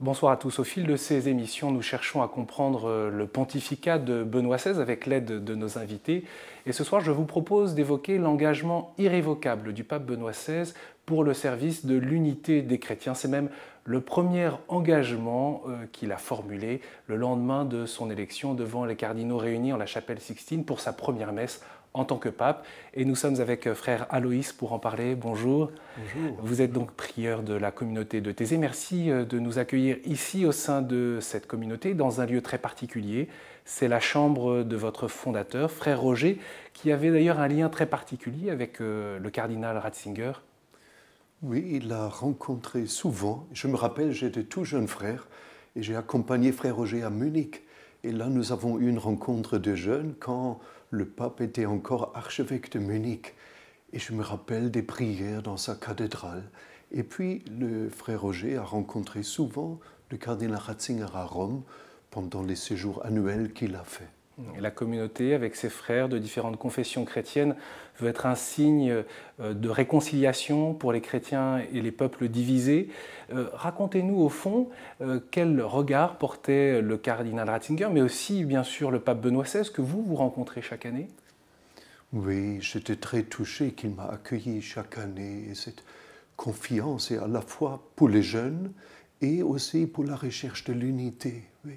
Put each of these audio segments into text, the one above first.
Bonsoir à tous. Au fil de ces émissions, nous cherchons à comprendre le pontificat de Benoît XVI avec l'aide de nos invités. Et ce soir, je vous propose d'évoquer l'engagement irrévocable du pape Benoît XVI pour le service de l'unité des chrétiens. C'est même le premier engagement qu'il a formulé le lendemain de son élection devant les cardinaux réunis en la chapelle Sixtine pour sa première messe en tant que pape. Et nous sommes avec frère Aloïs pour en parler. Bonjour. Bonjour. Vous êtes donc prieur de la communauté de Thésée. Merci de nous accueillir ici au sein de cette communauté, dans un lieu très particulier. C'est la chambre de votre fondateur, frère Roger, qui avait d'ailleurs un lien très particulier avec le cardinal Ratzinger. Oui, il l'a rencontré souvent. Je me rappelle, j'étais tout jeune frère et j'ai accompagné frère Roger à Munich. Et là, nous avons eu une rencontre de jeunes quand le pape était encore archevêque de Munich. Et je me rappelle des prières dans sa cathédrale. Et puis, le frère Roger a rencontré souvent le cardinal Ratzinger à Rome pendant les séjours annuels qu'il a fait. Et la communauté, avec ses frères de différentes confessions chrétiennes, veut être un signe de réconciliation pour les chrétiens et les peuples divisés. Racontez-nous au fond quel regard portait le cardinal Ratzinger, mais aussi bien sûr le pape Benoît XVI que vous rencontrez chaque année. Oui, j'étais très touché qu'il m'a accueilli chaque année. Et cette confiance est à la fois pour les jeunes et aussi pour la recherche de l'unité. Oui.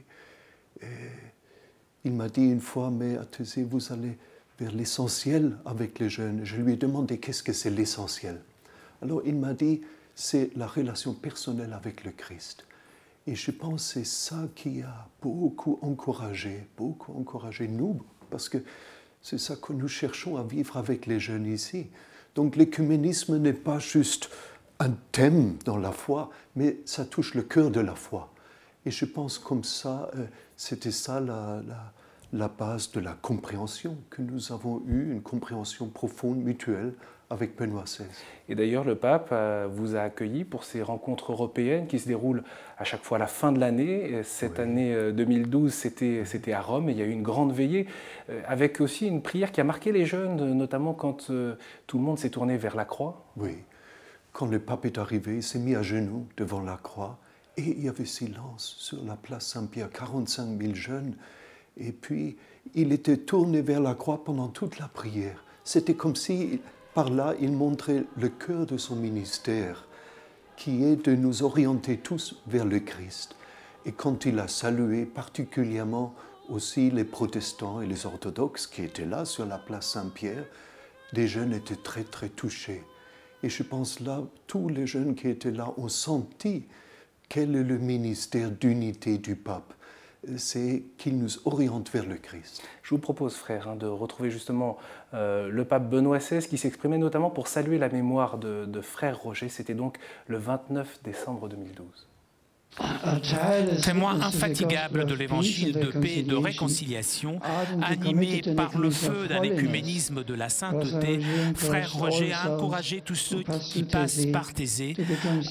Il m'a dit une fois, mais à Thésée, vous allez vers l'essentiel avec les jeunes. Je lui ai demandé qu'est-ce que c'est l'essentiel. Alors il m'a dit, c'est la relation personnelle avec le Christ. Et je pense que c'est ça qui a beaucoup encouragé nous, parce que c'est ça que nous cherchons à vivre avec les jeunes ici. Donc l'écuménisme n'est pas juste un thème dans la foi, mais ça touche le cœur de la foi. Et je pense comme ça, c'était ça la base de la compréhension, que nous avons eue, une compréhension profonde, mutuelle, avec Benoît XVI. Et d'ailleurs, le pape vous a accueilli pour ces rencontres européennes qui se déroulent à chaque fois à la fin de l'année. Cette année 2012, c'était à Rome et il y a eu une grande veillée avec aussi une prière qui a marqué les jeunes, notamment quand tout le monde s'est tourné vers la croix. Oui, quand le pape est arrivé, il s'est mis à genoux devant la croix et il y avait silence sur la place Saint-Pierre, 45 000 jeunes. Et puis, il était tourné vers la croix pendant toute la prière. C'était comme si, par là, il montrait le cœur de son ministère, qui est de nous orienter tous vers le Christ. Et quand il a salué particulièrement aussi les protestants et les orthodoxes qui étaient là sur la place Saint-Pierre, les jeunes étaient très, très touchés. Et je pense là, tous les jeunes qui étaient là ont senti quel est le ministère d'unité du pape. C'est qu'il nous oriente vers le Christ. Je vous propose, frère, de retrouver justement le pape Benoît XVI qui s'exprimait notamment pour saluer la mémoire de frère Roger. C'était donc le 29 décembre 2012. Témoin infatigable de l'évangile de paix et de réconciliation, animé par le feu d'un écuménisme de la sainteté, frère Roger a encouragé tous ceux qui passent par Thésée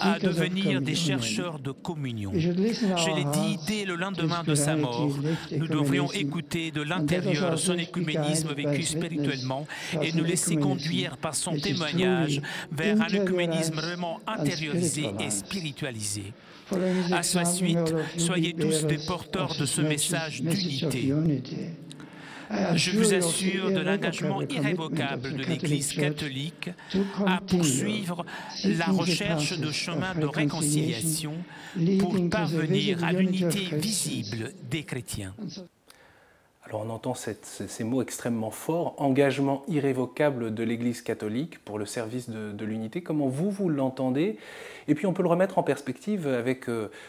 à devenir des chercheurs de communion. Je l'ai dit dès le lendemain de sa mort, nous devrions écouter de l'intérieur son écuménisme vécu spirituellement et nous laisser conduire par son témoignage vers un écuménisme vraiment intériorisé et spiritualisé. À sa suite, soyez tous des porteurs de ce message d'unité. Je vous assure de l'engagement irrévocable de l'Église catholique à poursuivre la recherche de chemins de réconciliation pour parvenir à l'unité visible des chrétiens. Alors on entend ces mots extrêmement forts, engagement irrévocable de l'Église catholique pour le service de l'unité. Comment vous l'entendez? Et puis on peut le remettre en perspective avec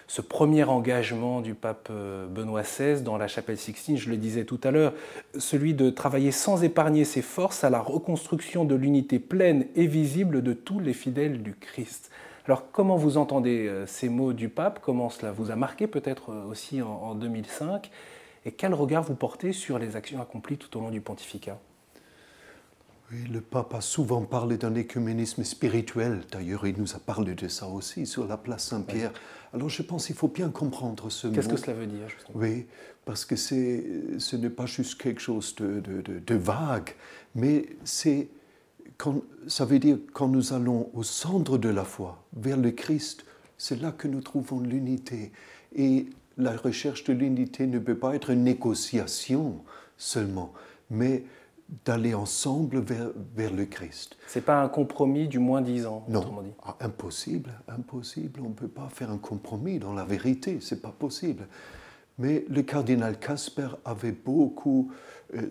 ce premier engagement du pape Benoît XVI dans la chapelle Sixtine, je le disais tout à l'heure, celui de travailler sans épargner ses forces à la reconstruction de l'unité pleine et visible de tous les fidèles du Christ. Alors comment vous entendez ces mots du pape? Comment cela vous a marqué peut-être aussi en 2005? Et quel regard vous portez sur les actions accomplies tout au long du pontificat? Oui, le pape a souvent parlé d'un écuménisme spirituel. D'ailleurs, il nous a parlé de ça aussi sur la place Saint-Pierre. Oui. Alors je pense qu'il faut bien comprendre ce mot. Qu'est-ce que cela veut dire justement? Oui, parce que ce n'est pas juste quelque chose de vague, mais ça veut dire quand nous allons au centre de la foi, vers le Christ, c'est là que nous trouvons l'unité. Et la recherche de l'unité ne peut pas être une négociation seulement, mais d'aller ensemble vers le Christ. Ce n'est pas un compromis du moins-disant, autrement dit. Non, impossible. On ne peut pas faire un compromis dans la vérité, ce n'est pas possible. Mais le cardinal Casper avait beaucoup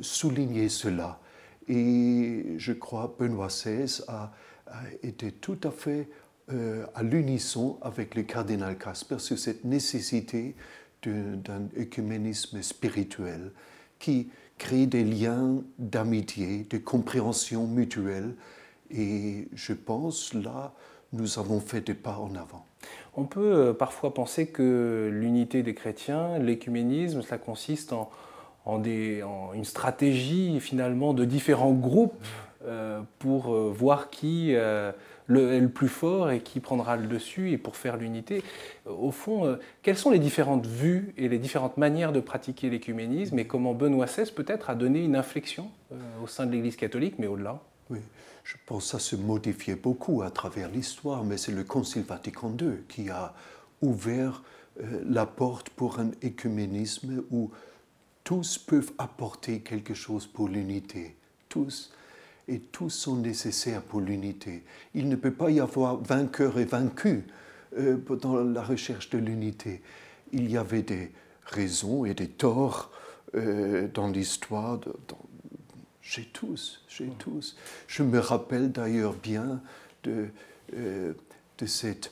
souligné cela. Et je crois Benoît XVI a été tout à fait à l'unisson avec le cardinal Casper sur cette nécessité d'un œcuménisme spirituel qui crée des liens d'amitié, de compréhension mutuelle. Et je pense, là, nous avons fait des pas en avant. On peut parfois penser que l'unité des chrétiens, l'œcuménisme, cela consiste en une stratégie finalement de différents groupes pour voir qui est le plus fort et qui prendra le dessus et pour faire l'unité. Au fond, quelles sont les différentes vues et les différentes manières de pratiquer l'œcuménisme et comment Benoît XVI peut-être a donné une inflexion au sein de l'Église catholique, mais au-delà? Oui, je pense que ça se modifiait beaucoup à travers l'histoire, mais c'est le Concile Vatican II qui a ouvert la porte pour un œcuménisme où tous peuvent apporter quelque chose pour l'unité, tous, et tous sont nécessaires pour l'unité. Il ne peut pas y avoir vainqueur et vaincu dans la recherche de l'unité. Il y avait des raisons et des torts dans l'histoire, chez tous. Je me rappelle d'ailleurs bien de cette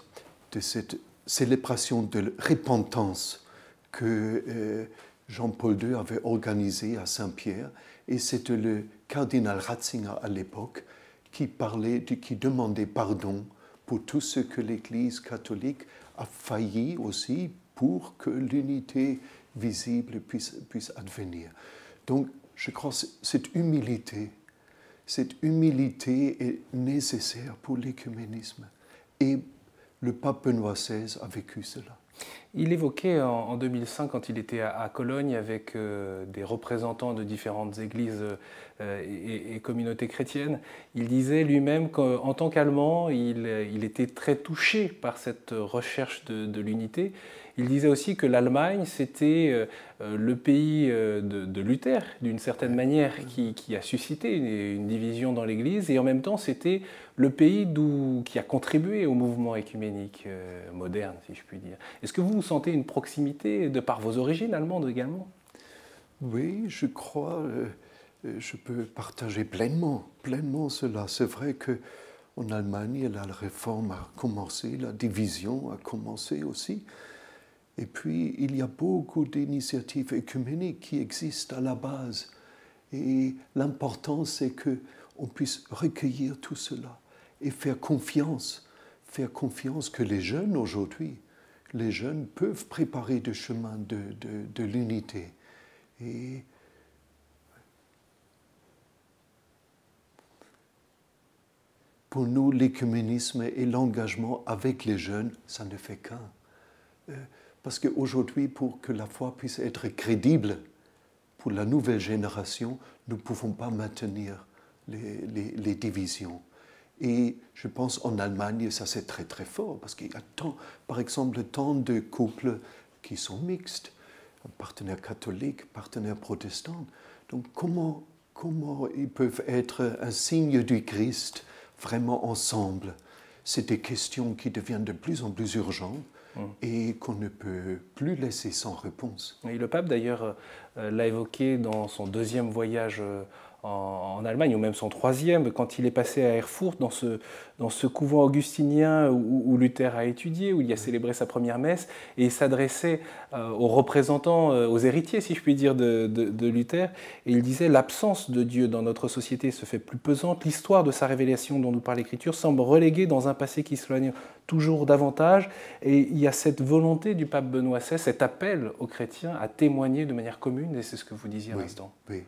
célébration de repentance que Jean-Paul II avait organisée à Saint-Pierre, et c'était le cardinal Ratzinger à l'époque qui demandait pardon pour tout ce que l'Église catholique a failli aussi pour que l'unité visible puisse advenir. Donc, je crois que cette humilité est nécessaire pour l'œcuménisme. Et le pape Benoît XVI a vécu cela. Il évoquait en 2005, quand il était à Cologne avec des représentants de différentes églises et communautés chrétiennes, il disait lui-même qu'en tant qu'Allemand, il était très touché par cette recherche de l'unité. Il disait aussi que l'Allemagne, c'était le pays de Luther, d'une certaine manière, qui a suscité une division dans l'Église, et en même temps, c'était le pays qui a contribué au mouvement œcuménique moderne, si je puis dire. Est-ce que vous sentez une proximité de par vos origines allemandes également? Oui, je crois, je peux partager pleinement cela. C'est vrai qu'en Allemagne, la réforme a commencé, la division a commencé aussi. Et puis, il y a beaucoup d'initiatives œcuméniques qui existent à la base. Et l'important, c'est qu'on puisse recueillir tout cela et faire confiance que les jeunes aujourd'hui, les jeunes peuvent préparer le chemin de l'unité. Et pour nous, l'œcuménisme et l'engagement avec les jeunes, ça ne fait qu'un. Parce qu'aujourd'hui, pour que la foi puisse être crédible pour la nouvelle génération, nous ne pouvons pas maintenir les divisions. Et je pense en Allemagne, ça c'est très très fort, parce qu'il y a par exemple tant de couples qui sont mixtes, partenaires catholiques, partenaires protestants. Donc comment ils peuvent être un signe du Christ vraiment ensemble? C'est des questions qui deviennent de plus en plus urgentes et qu'on ne peut plus laisser sans réponse. Et le pape d'ailleurs l'a évoqué dans son deuxième voyage en Allemagne, ou même son troisième, quand il est passé à Erfurt, dans ce couvent augustinien où Luther a étudié, où il a célébré sa première messe, et il s'adressait aux représentants, aux héritiers, si je puis dire, de Luther, et il disait « L'absence de Dieu dans notre société se fait plus pesante, l'histoire de sa révélation dont nous parle l'Écriture semble reléguée dans un passé qui s'éloigne toujours davantage », et il y a cette volonté du pape Benoît XVI, cet appel aux chrétiens à témoigner de manière commune, et c'est ce que vous disiez à l'instant. Oui.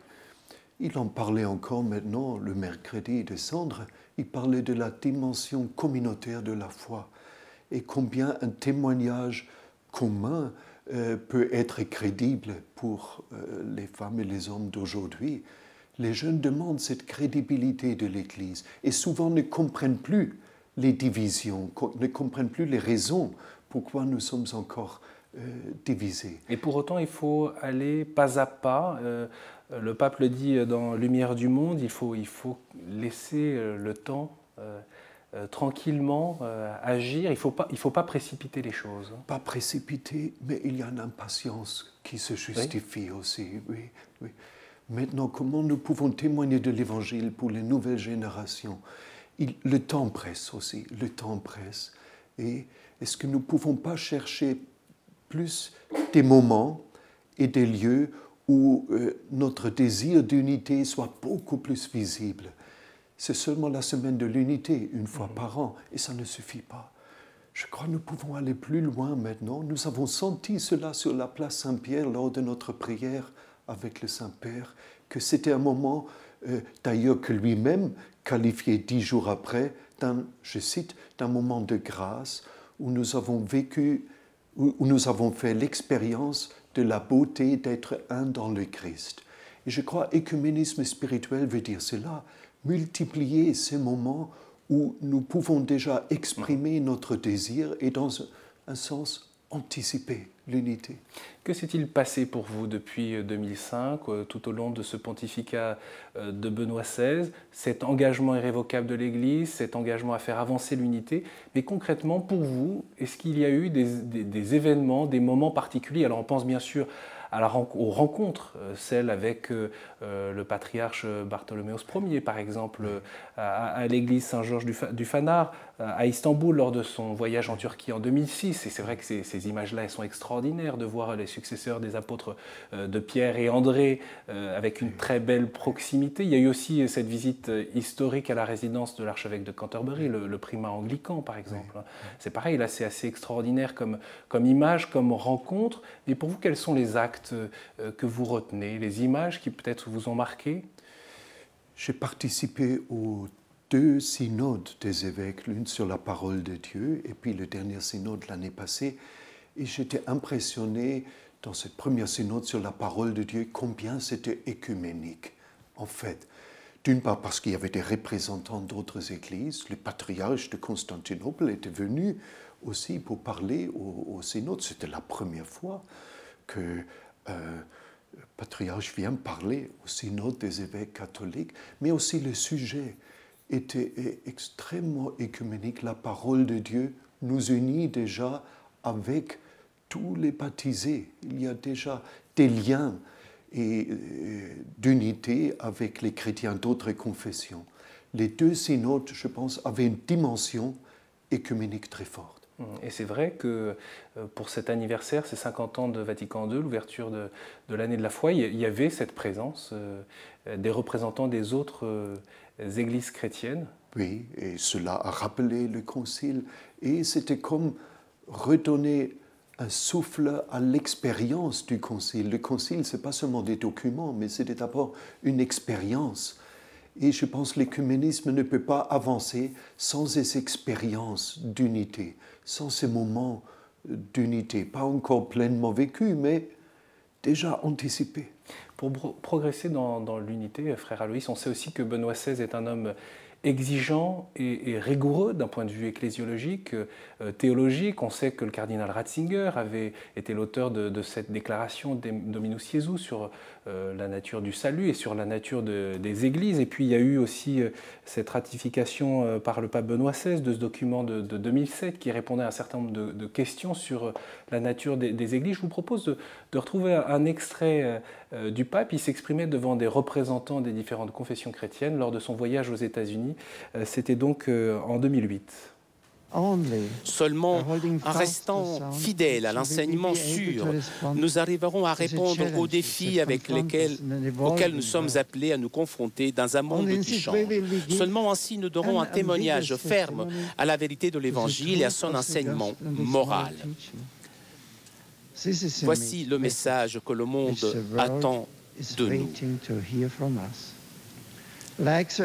Il en parlait encore maintenant, le mercredi de Cendres, il parlait de la dimension communautaire de la foi et combien un témoignage commun peut être crédible pour les femmes et les hommes d'aujourd'hui. Les jeunes demandent cette crédibilité de l'Église et souvent ne comprennent plus les divisions, ne comprennent plus les raisons pourquoi nous sommes encore divisée. Et pour autant, il faut aller pas à pas. Le pape le dit dans Lumière du monde, il faut laisser le temps tranquillement agir. Il faut pas précipiter les choses. Pas précipiter, mais il y a une impatience qui se justifie aussi. Oui, oui. Maintenant, comment nous pouvons témoigner de l'Évangile pour les nouvelles générations? Le temps presse aussi, le temps presse. Et est-ce que nous ne pouvons pas chercher plus des moments et des lieux où notre désir d'unité soit beaucoup plus visible? C'est seulement la semaine de l'unité, une fois par an, et ça ne suffit pas. Je crois que nous pouvons aller plus loin maintenant. Nous avons senti cela sur la place Saint-Pierre lors de notre prière avec le Saint-Père, que c'était un moment, d'ailleurs que lui-même qualifiait 10 jours après, je cite, d'un moment de grâce où nous avons vécu, où nous avons fait l'expérience de la beauté d'être un dans le Christ. Et je crois qu'écuménisme spirituel veut dire cela, multiplier ces moments où nous pouvons déjà exprimer notre désir et dans un sens anticiper l'unité. Que s'est-il passé pour vous depuis 2005, tout au long de ce pontificat de Benoît XVI, cet engagement irrévocable de l'Église, cet engagement à faire avancer l'unité? Mais concrètement, pour vous, est-ce qu'il y a eu des événements, des moments particuliers? Alors on pense bien sûr aux rencontres, celles avec le patriarche Bartholoméos Ier, par exemple, à l'église Saint-Georges du Phanar, à Istanbul, lors de son voyage en Turquie en 2006. Et c'est vrai que ces images-là, elles sont extraordinaires, de voir les successeurs des apôtres de Pierre et André avec une très belle proximité. Il y a eu aussi cette visite historique à la résidence de l'archevêque de Canterbury, le primat anglican, par exemple. C'est pareil, là, c'est assez extraordinaire comme image, comme rencontre. Et pour vous, quels sont les actes que vous retenez, les images qui peut-être vous ont marqué? J'ai participé aux 2 synodes des évêques, l'une sur la parole de Dieu et puis le dernier synode l'année passée. Et j'étais impressionné dans cette première synode sur la parole de Dieu combien c'était écuménique, en fait. D'une part parce qu'il y avait des représentants d'autres églises, le patriarche de Constantinople était venu aussi pour parler au synode. C'était la première fois que le patriarche vient parler au synode des évêques catholiques, mais aussi le sujet était extrêmement écuménique. La parole de Dieu nous unit déjà avec tous les baptisés. Il y a déjà des liens d'unité avec les chrétiens d'autres confessions. Les 2 synodes, je pense, avaient une dimension écuménique très forte. Et c'est vrai que pour cet anniversaire, ces 50 ans de Vatican II, l'ouverture de l'année de la foi, il y avait cette présence des représentants des autres églises chrétiennes. Oui, et cela a rappelé le concile. Et c'était comme redonner un souffle à l'expérience du concile. Le concile, ce n'est pas seulement des documents, mais c'était d'abord une expérience. Et je pense que l'écuménisme ne peut pas avancer sans ces expériences d'unité, sans ces moments d'unité, pas encore pleinement vécus, mais déjà anticipés. Pour progresser dans l'unité, frère Aloïs, on sait aussi que Benoît XVI est un homme exigeant et rigoureux d'un point de vue ecclésiologique, théologique. On sait que le cardinal Ratzinger avait été l'auteur de cette déclaration Dominus Iesus sur la nature du salut et sur la nature des églises. Et puis il y a eu aussi cette ratification par le pape Benoît XVI de ce document de 2007 qui répondait à un certain nombre de questions sur la nature des églises. Je vous propose de retrouver un extrait du pape. Il s'exprimait devant des représentants des différentes confessions chrétiennes lors de son voyage aux États-Unis. C'était donc en 2008. Seulement en restant fidèles à l'enseignement sûr, nous arriverons à répondre aux défis auxquels nous sommes appelés à nous confronter dans un monde qui change. Seulement ainsi nous donnerons un témoignage ferme à la vérité de l'Évangile et à son enseignement moral. Voici le message que le monde attend de nous.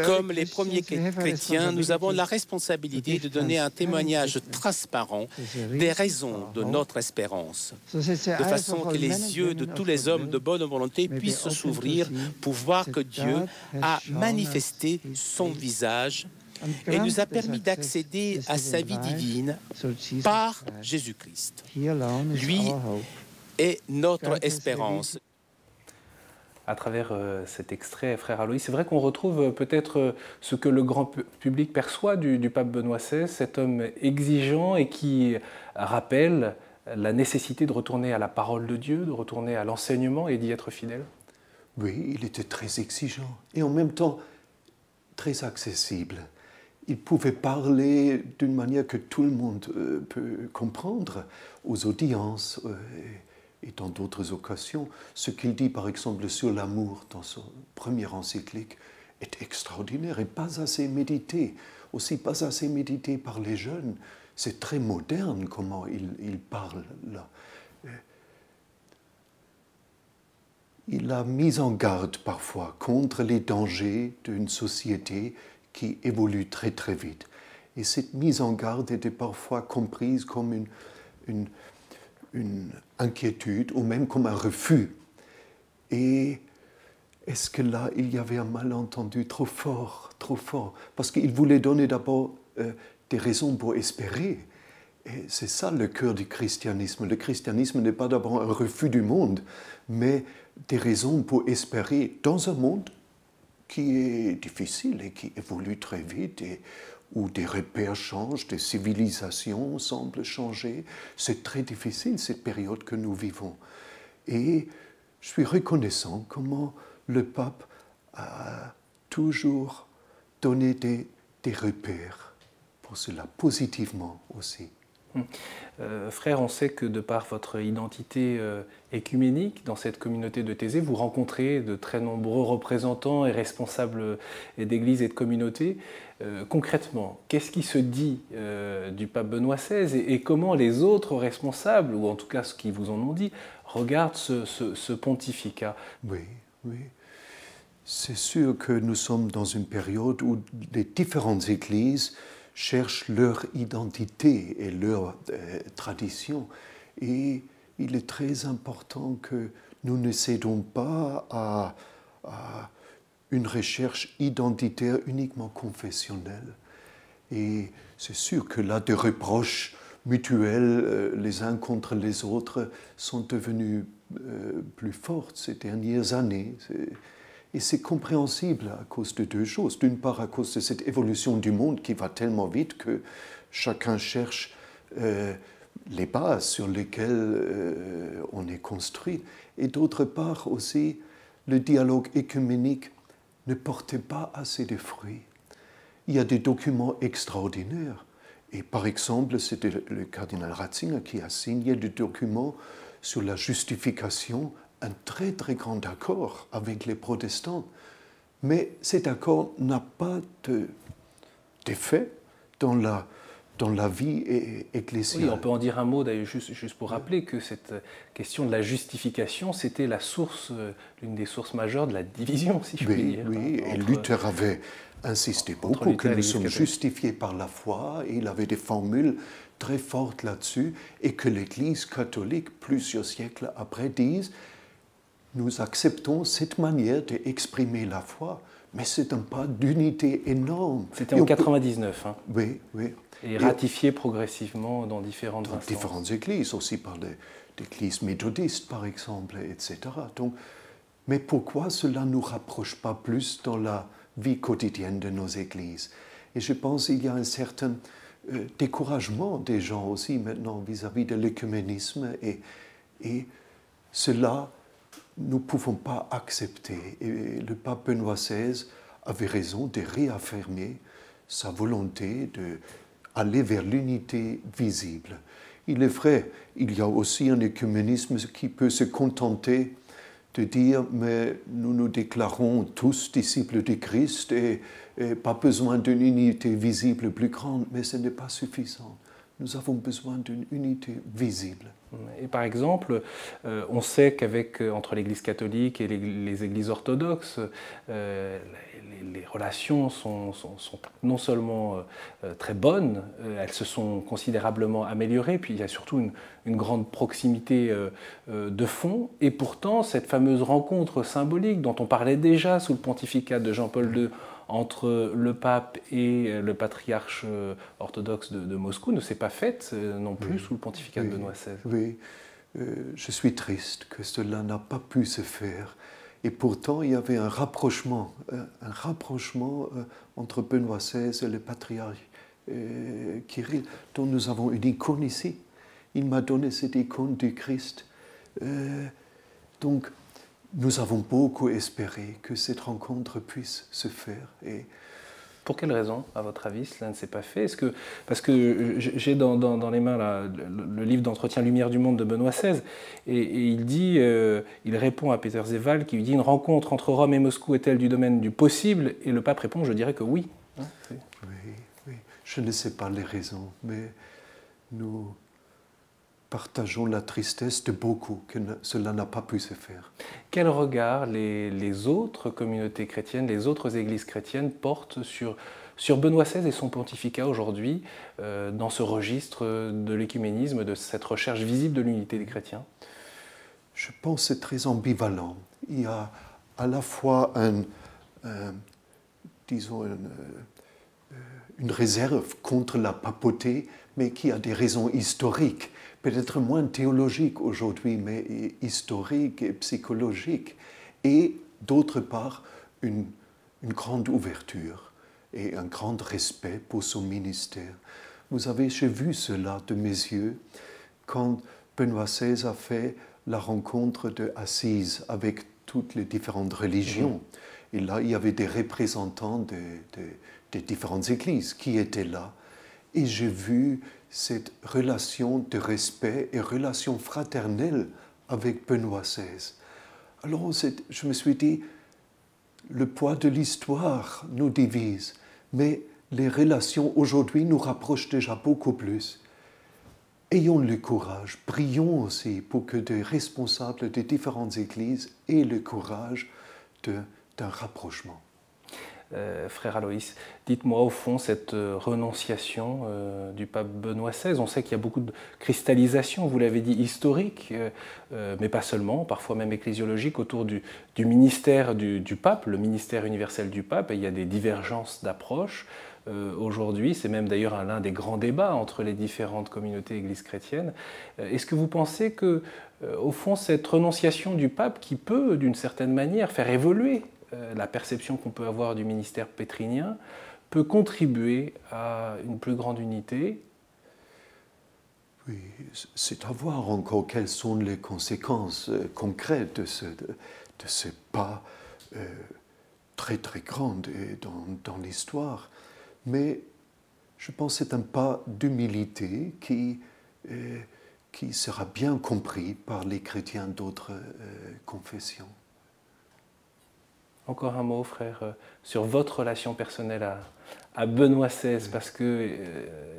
Comme les premiers chrétiens, nous avons la responsabilité de donner un témoignage transparent des raisons de notre espérance, de façon que les yeux de tous les hommes de bonne volonté puissent s'ouvrir pour voir que Dieu a manifesté son visage et nous a permis d'accéder à sa vie divine par Jésus-Christ. Lui est notre espérance. À travers cet extrait, frère Aloïs, c'est vrai qu'on retrouve peut-être ce que le grand public perçoit du pape Benoît XVI, cet homme exigeant et qui rappelle la nécessité de retourner à la parole de Dieu, de retourner à l'enseignement et d'y être fidèle. Oui, il était très exigeant et en même temps très accessible. Il pouvait parler d'une manière que tout le monde peut comprendre aux audiences et dans d'autres occasions. Ce qu'il dit par exemple sur l'amour dans son premier encyclique est extraordinaire et pas assez médité, aussi pas assez médité par les jeunes. C'est très moderne comment il parle là. Il a mis en garde parfois contre les dangers d'une société qui évolue très très vite. Et cette mise en garde était parfois comprise comme une inquiétude ou même comme un refus. Et est-ce que là, il y avait un malentendu trop fort, parce qu'il voulait donner d'abord des raisons pour espérer. Et c'est ça le cœur du christianisme. Le christianisme n'est pas d'abord un refus du monde, mais des raisons pour espérer dans un monde qui est difficile et qui évolue très vite et où des repères changent, des civilisations semblent changer. C'est très difficile cette période que nous vivons. Et je suis reconnaissant comment le pape a toujours donné des repères pour cela, positivement aussi. Frère, on sait que de par votre identité écuménique dans cette communauté de Thésée, vous rencontrez de très nombreux représentants et responsables d'églises et de communautés. Concrètement, qu'est-ce qui se dit du pape Benoît XVI et comment les autres responsables, ou en tout cas ceux qui vous en ont dit, regardent ce pontificat? Oui. C'est sûr que nous sommes dans une période où les différentes églises cherchent leur identité et leur tradition. Et il est très important que nous ne cédons pas à une recherche identitaire uniquement confessionnelle. Et c'est sûr que là, des reproches mutuels les uns contre les autres sont devenus plus fortes ces dernières années. Et c'est compréhensible à cause de deux choses. D'une part, à cause de cette évolution du monde qui va tellement vite que chacun cherche les bases sur lesquelles on est construit. Et d'autre part aussi, le dialogue écuménique ne portait pas assez de fruits. Il y a des documents extraordinaires. Et par exemple, c'était le cardinal Ratzinger qui a signé des documents sur la justification, un très très grand accord avec les protestants. Mais cet accord n'a pas d'effet dans la vie ecclésiale. Oui, on peut en dire un mot d'ailleurs, juste pour rappeler que cette question de la justification, c'était la source, l'une des sources majeures de la division, si je puis dire. Oui, et Luther avait insisté beaucoup que nous sommes justifiés par la foi, et il avait des formules très fortes là-dessus, et que l'Église catholique, plusieurs siècles après, dise nous acceptons cette manière d'exprimer la foi, mais c'est un pas d'unité énorme. C'était en 1999. Hein. Oui. Et ratifié progressivement dans différentes instances. Différentes églises, aussi par l'église méthodiste, par exemple, etc. Donc, mais pourquoi cela ne nous rapproche pas plus dans la vie quotidienne de nos églises? Et je pense qu'il y a un certain découragement des gens aussi maintenant vis-à-vis de l'écuménisme, et cela, nous ne pouvons pas accepter. Et le pape Benoît XVI avait raison de réaffirmer sa volonté d'aller vers l'unité visible. Il est vrai, il y a aussi un écuménisme qui peut se contenter de dire « mais nous nous déclarons tous disciples de Christ et pas besoin d'une unité visible plus grande », mais ce n'est pas suffisant. Nous avons besoin d'une unité visible. Et par exemple, on sait qu'avec entre l'Église catholique et les églises orthodoxes, les relations sont non seulement très bonnes, elles se sont considérablement améliorées, puis il y a surtout une grande proximité de fond. Et pourtant, cette fameuse rencontre symbolique dont on parlait déjà sous le pontificat de Jean-Paul II entre le pape et le patriarche orthodoxe de Moscou ne s'est pas faite non plus sous le pontificat de Benoît XVI. Oui, je suis triste que cela n'a pas pu se faire. Et pourtant, il y avait un rapprochement entre Benoît XVI et le patriarche Kirill, dont nous avons une icône ici. Il m'a donné cette icône du Christ. Donc, nous avons beaucoup espéré que cette rencontre puisse se faire. Et pour quelle raison, à votre avis, cela ne s'est pas fait? Parce que j'ai dans les mains là, le livre d'entretien Lumière du monde de Benoît XVI, et il dit, il répond à Peter Zeval qui lui dit: une rencontre entre Rome et Moscou est-elle du domaine du possible? Et le pape répond: je dirais que oui. Oui, je ne sais pas les raisons, mais nous partageons la tristesse de beaucoup que cela n'a pas pu se faire. Quel regard les autres communautés chrétiennes, les autres églises chrétiennes portent sur Benoît XVI et son pontificat aujourd'hui dans ce registre de l'écuménisme, de cette recherche visible de l'unité des chrétiens? Je pense que c'est très ambivalent. Il y a à la fois une réserve contre la papauté, mais qui a des raisons historiques, peut-être moins théologiques aujourd'hui, mais historiques et psychologiques. Et d'autre part, une grande ouverture et un grand respect pour son ministère. J'ai vu cela de mes yeux quand Benoît XVI a fait la rencontre de Assise avec toutes les différentes religions. Et là, il y avait des représentants des différentes églises qui étaient là. Et j'ai vu cette relation de respect et relation fraternelle avec Benoît XVI. Alors, je me suis dit, le poids de l'histoire nous divise, mais les relations aujourd'hui nous rapprochent déjà beaucoup plus. Ayons le courage, prions aussi pour que des responsables des différentes églises aient le courage d'un rapprochement. Frère Aloïs, dites-moi au fond cette renonciation du pape Benoît XVI. On sait qu'il y a beaucoup de cristallisation, vous l'avez dit, historique, mais pas seulement, parfois même ecclésiologique, autour du ministère du pape, le ministère universel du pape, et il y a des divergences d'approche. Aujourd'hui, c'est même d'ailleurs l'un des grands débats entre les différentes communautés églises chrétiennes. Est-ce que vous pensez que, au fond, cette renonciation du pape, qui peut, d'une certaine manière, faire évoluer la perception qu'on peut avoir du ministère pétrinien, peut contribuer à une plus grande unité? Oui, c'est à voir encore quelles sont les conséquences concrètes de ce pas très très grand dans l'histoire. Mais je pense que c'est un pas d'humilité qui sera bien compris par les chrétiens d'autres confessions. Encore un mot, frère, sur votre relation personnelle à Benoît XVI, parce que,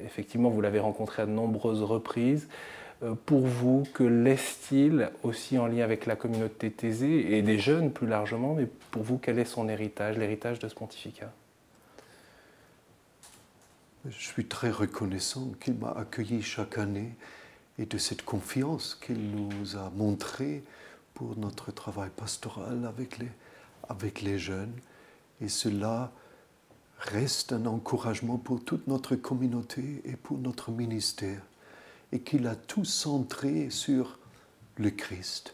effectivement, vous l'avez rencontré à de nombreuses reprises. Pour vous, que laisse-t-il aussi en lien avec la communauté thésée et des jeunes plus largement, mais pour vous, quel est son héritage, l'héritage de ce pontificat? Je suis très reconnaissant qu'il m'a accueilli chaque année et de cette confiance qu'il nous a montrée pour notre travail pastoral avec les jeunes. Et cela reste un encouragement pour toute notre communauté et pour notre ministère. Et qu'il a tout centré sur le Christ.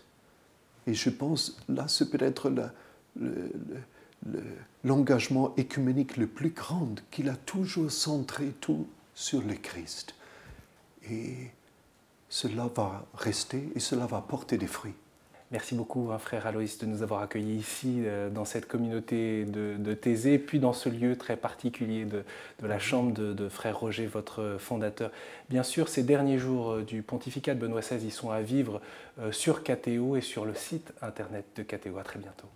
Et je pense, là, c'est peut-être l'engagement écuménique le plus grand, qu'il a toujours centré tout sur le Christ. Et cela va rester et cela va porter des fruits. Merci beaucoup, frère Aloïs, de nous avoir accueillis ici, dans cette communauté de Thésée, puis dans ce lieu très particulier de la chambre de frère Roger, votre fondateur. Bien sûr, ces derniers jours du pontificat de Benoît XVI, ils sont à vivre sur KTO et sur le site internet de KTO. À très bientôt.